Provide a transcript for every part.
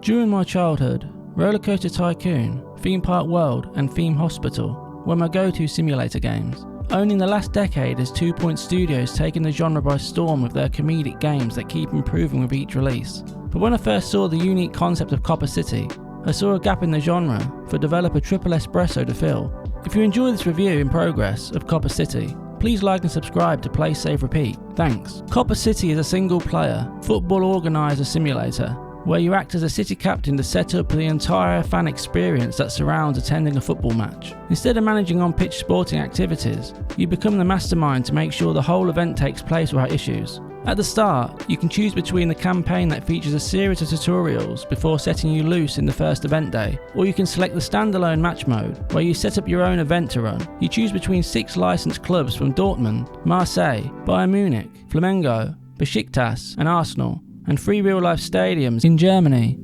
During my childhood, Rollercoaster Tycoon, Theme Park World and Theme Hospital were my go-to simulator games. Only in the last decade has 2 Point Studios taken the genre by storm with their comedic games that keep improving with each release. But when I first saw the unique concept of Copa City, I saw a gap in the genre for developer Triple Espresso to fill. If you enjoy this review in progress of Copa City, please like and subscribe to Play Save Repeat. Thanks. Copa City is a single-player, football organiser simulator where you act as a city captain to set up the entire fan experience that surrounds attending a football match. Instead of managing on-pitch sporting activities, you become the mastermind to make sure the whole event takes place without issues. At the start, you can choose between the campaign that features a series of tutorials before setting you loose in the first event day, or you can select the standalone match mode, where you set up your own event to run. You choose between 6 licensed clubs from Dortmund, Marseille, Bayern Munich, Flamengo, Besiktas and Arsenal, and 3 real-life stadiums in Germany,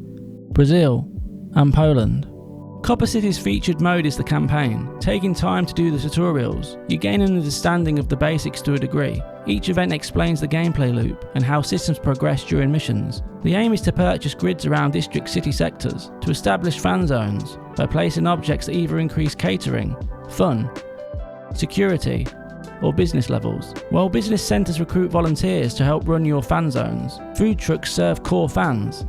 Brazil and Poland. Copa City's featured mode is the campaign. Taking time to do the tutorials, you gain an understanding of the basics to a degree. Each event explains the gameplay loop and how systems progress during missions. The aim is to purchase grids around district city sectors, to establish fan zones by placing objects that either increase catering, fun, security, or business levels. While business centres recruit volunteers to help run your fan zones, food trucks serve core fans.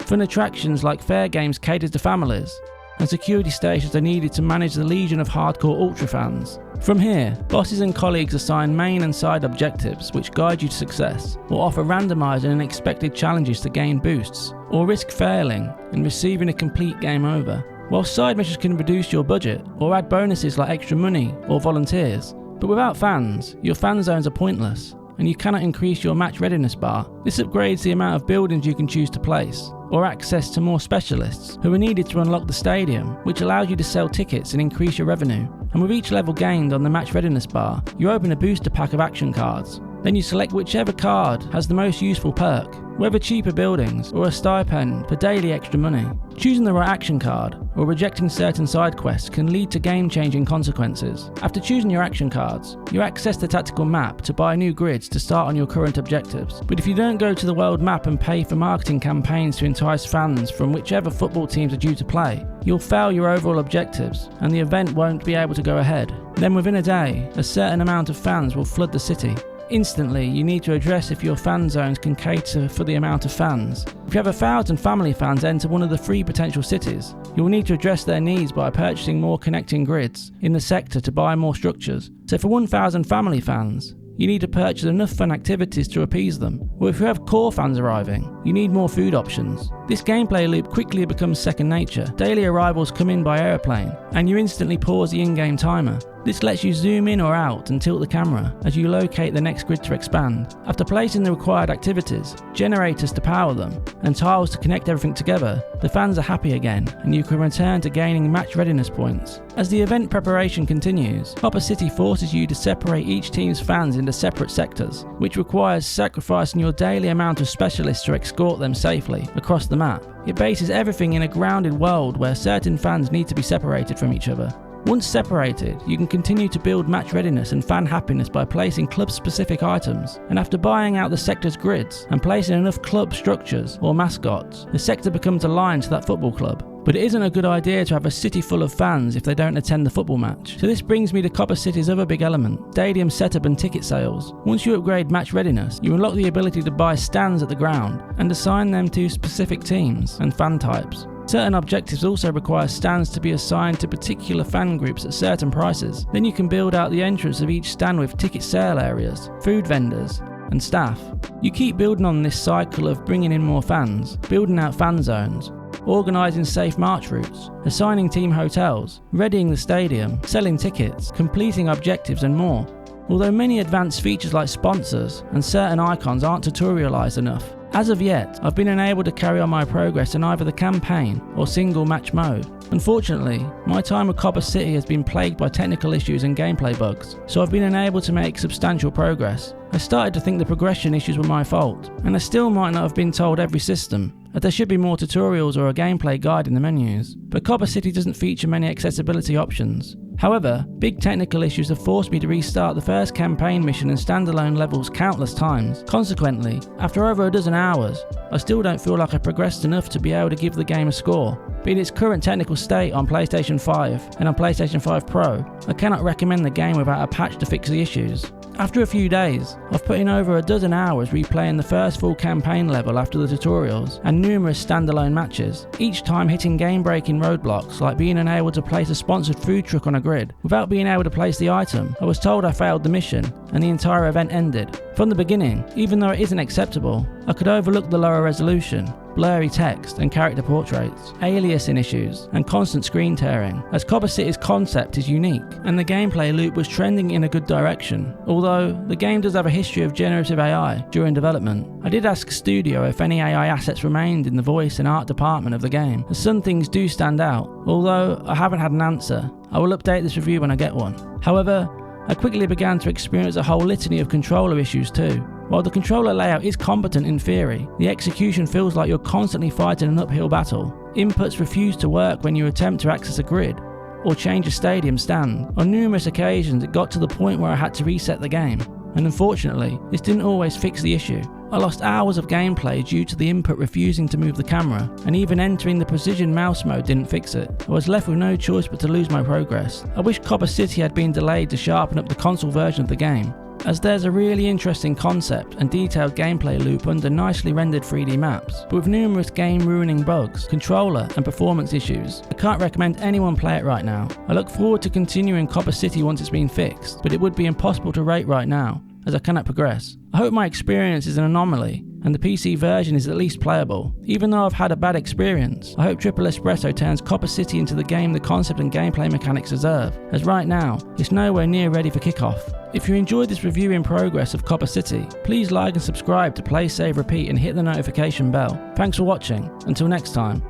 Fun attractions like fair games cater to families, and security stations are needed to manage the legion of hardcore ultra fans. From here, bosses and colleagues assign main and side objectives which guide you to success, or offer randomised and unexpected challenges to gain boosts, or risk failing and receiving a complete game over. While side missions can reduce your budget, or add bonuses like extra money or volunteers, but without fans, your fan zones are pointless, and you cannot increase your match readiness bar. This upgrades the amount of buildings you can choose to place, or access to more specialists who are needed to unlock the stadium, which allows you to sell tickets and increase your revenue. And with each level gained on the match readiness bar, you open a booster pack of action cards. Then you select whichever card has the most useful perk, whether cheaper buildings or a stipend for daily extra money. Choosing the right action card or rejecting certain side quests can lead to game-changing consequences. After choosing your action cards, you access the tactical map to buy new grids to start on your current objectives. But if you don't go to the world map and pay for marketing campaigns to entice fans from whichever football teams are due to play, you'll fail your overall objectives and the event won't be able to go ahead. Then within a day, a certain amount of fans will flood the city. Instantly, you need to address if your fan zones can cater for the amount of fans. If you have 1,000 family fans enter one of the 3 potential cities, you will need to address their needs by purchasing more connecting grids in the sector to buy more structures. So for 1,000 family fans, you need to purchase enough fun activities to appease them. Or if you have core fans arriving, you need more food options. This gameplay loop quickly becomes second nature. Daily arrivals come in by aeroplane, and you instantly pause the in-game timer. This lets you zoom in or out and tilt the camera as you locate the next grid to expand. After placing the required activities, generators to power them, and tiles to connect everything together, the fans are happy again, and you can return to gaining match readiness points. As the event preparation continues, Copa City forces you to separate each team's fans into separate sectors, which requires sacrificing your daily amount of specialists to escort them safely across the map. It bases everything in a grounded world where certain fans need to be separated from each other. Once separated, you can continue to build match readiness and fan happiness by placing club-specific items, and after buying out the sector's grids and placing enough club structures or mascots, the sector becomes aligned to that football club. But it isn't a good idea to have a city full of fans if they don't attend the football match. So this brings me to Copa City's other big element, stadium setup and ticket sales. Once you upgrade match readiness, you unlock the ability to buy stands at the ground and assign them to specific teams and fan types. Certain objectives also require stands to be assigned to particular fan groups at certain prices. Then you can build out the entrance of each stand with ticket sale areas, food vendors, and staff. You keep building on this cycle of bringing in more fans, building out fan zones, organising safe march routes, assigning team hotels, readying the stadium, selling tickets, completing objectives and more. Although many advanced features like sponsors and certain icons aren't tutorialised enough, as of yet, I've been unable to carry on my progress in either the campaign or single match mode. Unfortunately, my time with Copa City has been plagued by technical issues and gameplay bugs, so I've been unable to make substantial progress. I started to think the progression issues were my fault, and I still might not have been told every system, that there should be more tutorials or a gameplay guide in the menus. But Copa City doesn't feature many accessibility options, However, big technical issues have forced me to restart the first campaign mission and standalone levels countless times. Consequently, after over a dozen hours, I still don't feel like I've progressed enough to be able to give the game a score. But in its current technical state on PlayStation 5 and on PlayStation 5 Pro, I cannot recommend the game without a patch to fix the issues. After a few days, I've put in over a dozen hours replaying the first full campaign level after the tutorials and numerous standalone matches, each time hitting game-breaking roadblocks like being unable to place a sponsored food truck on a grid. Without being able to place the item, I was told I failed the mission and the entire event ended. From the beginning, even though it isn't acceptable, I could overlook the lower resolution, blurry text and character portraits, aliasing issues, and constant screen tearing, as Copa City's concept is unique, and the gameplay loop was trending in a good direction. Although, the game does have a history of generative AI during development. I did ask Studio if any AI assets remained in the voice and art department of the game, as some things do stand out. Although I haven't had an answer, I will update this review when I get one. However, I quickly began to experience a whole litany of controller issues too. While the controller layout is competent in theory, the execution feels like you're constantly fighting an uphill battle. Inputs refuse to work when you attempt to access a grid or change a stadium stand. On numerous occasions it got to the point where I had to reset the game, and unfortunately this didn't always fix the issue. I lost hours of gameplay due to the input refusing to move the camera, and even entering the precision mouse mode didn't fix it. I was left with no choice but to lose my progress. I wish Copa City had been delayed to sharpen up the console version of the game, as there's a really interesting concept and detailed gameplay loop under nicely rendered 3D maps, but with numerous game-ruining bugs, controller and performance issues. I can't recommend anyone play it right now. I look forward to continuing Copa City once it's been fixed, but it would be impossible to rate right now, as I cannot progress. I hope my experience is an anomaly, and the PC version is at least playable. Even though I've had a bad experience, I hope Triple Espresso turns Copa City into the game the concept and gameplay mechanics deserve, as right now, it's nowhere near ready for kickoff. If you enjoyed this review in progress of Copa City, please like and subscribe to Play, Save, Repeat and hit the notification bell. Thanks for watching. Until next time.